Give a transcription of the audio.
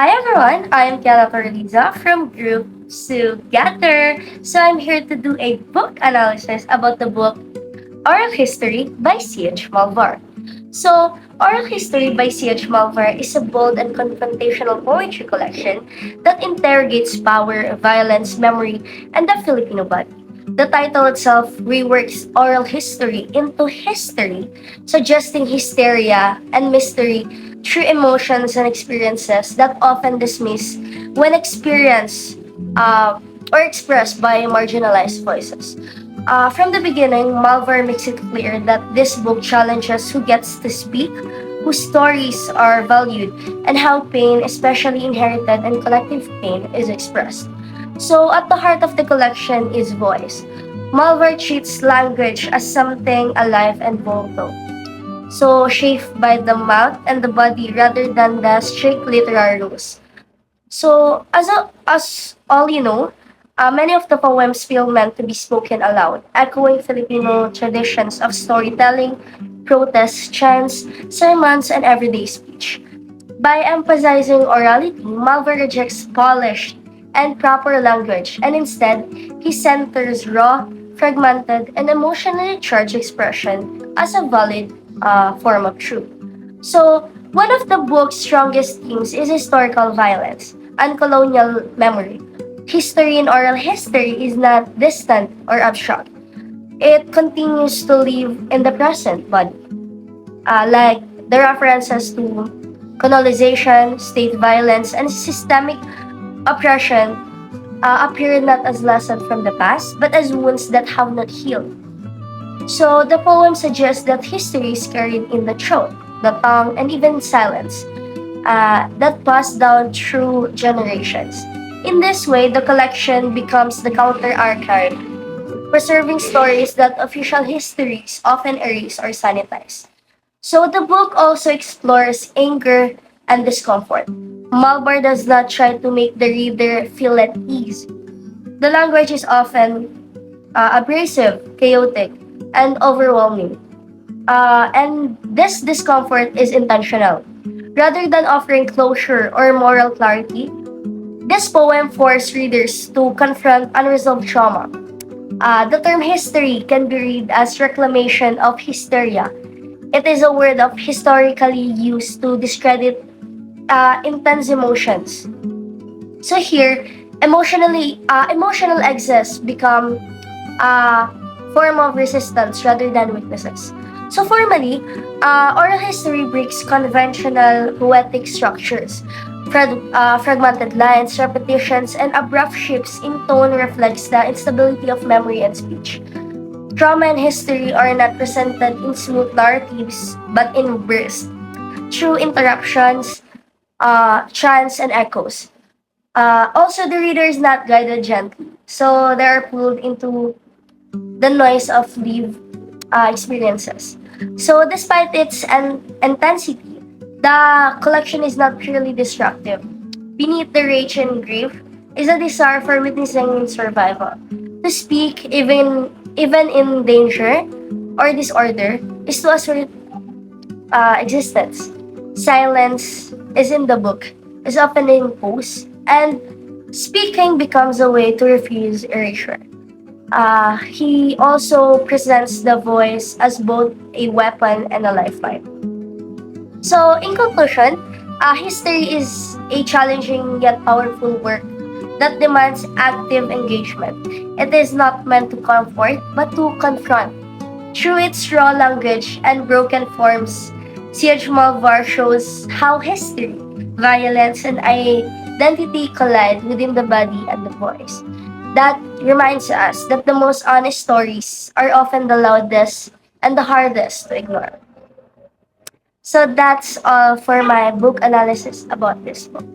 Hi everyone, I'm Kiana Liza from Group Together. So I'm here to do a book analysis about the book Oral History by C.H. Malvar. So, Oral History by C.H. Malvar is a bold and confrontational poetry collection that interrogates power, violence, memory, and the Filipino body. The title itself reworks oral history into history, suggesting hysteria and mystery through emotions and experiences that often dismiss when experienced or expressed by marginalized voices. From the beginning, Malvar makes it clear that this book challenges who gets to speak, whose stories are valued, and how pain, especially inherited and collective pain, is expressed. So, at the heart of the collection is voice. Malvar treats language as something alive and vocal, so shaped by the mouth and the body rather than the strict literary rules. So, as all you know, many of the poems feel meant to be spoken aloud, echoing Filipino traditions of storytelling, protest, chants, sermons, and everyday speech. By emphasizing orality, Malvar rejects polished and proper language, and instead, he centers raw, fragmented, and emotionally charged expression as a valid form of truth. So, one of the book's strongest themes is historical violence and colonial memory. History in oral history is not distant or abstract. It continues to live in the present body, like the references to colonization, state violence, and systemic oppression appear not as lessons from the past, but as wounds that have not healed. So the poem suggests that history is carried in the throat, the tongue, and even silence, that pass down through generations. In this way, the collection becomes the counter archive, preserving stories that official histories often erase or sanitize. So the book also explores anger and discomfort. Malvar does not try to make the reader feel at ease. The language is often abrasive, chaotic, and overwhelming. And this discomfort is intentional. Rather than offering closure or moral clarity, this poem forces readers to confront unresolved trauma. The term history can be read as reclamation of hysteria. It is a word of historically used to discredit intense emotions. So here, emotional excess become a form of resistance rather than weaknesses. So formally, oral history breaks conventional poetic structures. Fragmented lines, repetitions, and abrupt shifts in tone reflects the instability of memory and speech. Trauma and history are not presented in smooth narratives, but in bursts, through interruptions, chants, and echoes. Also, the reader is not guided gently, so they are pulled into the noise of lived experiences. So, despite its intensity, the collection is not purely destructive. Beneath the rage and grief is a desire for witnessing survival. To speak, even in danger or disorder, is to assert existence. Silence is in the book, is often imposed, and speaking becomes a way to refuse erasure. He also presents the voice as both a weapon and a lifeline. So, in conclusion, history is a challenging yet powerful work that demands active engagement. It is not meant to comfort, but to confront. Through its raw language and broken forms, C.H. Malvar shows how history, violence, and identity collide within the body and the voice. That reminds us that the most honest stories are often the loudest and the hardest to ignore. So that's all for my book analysis about this book.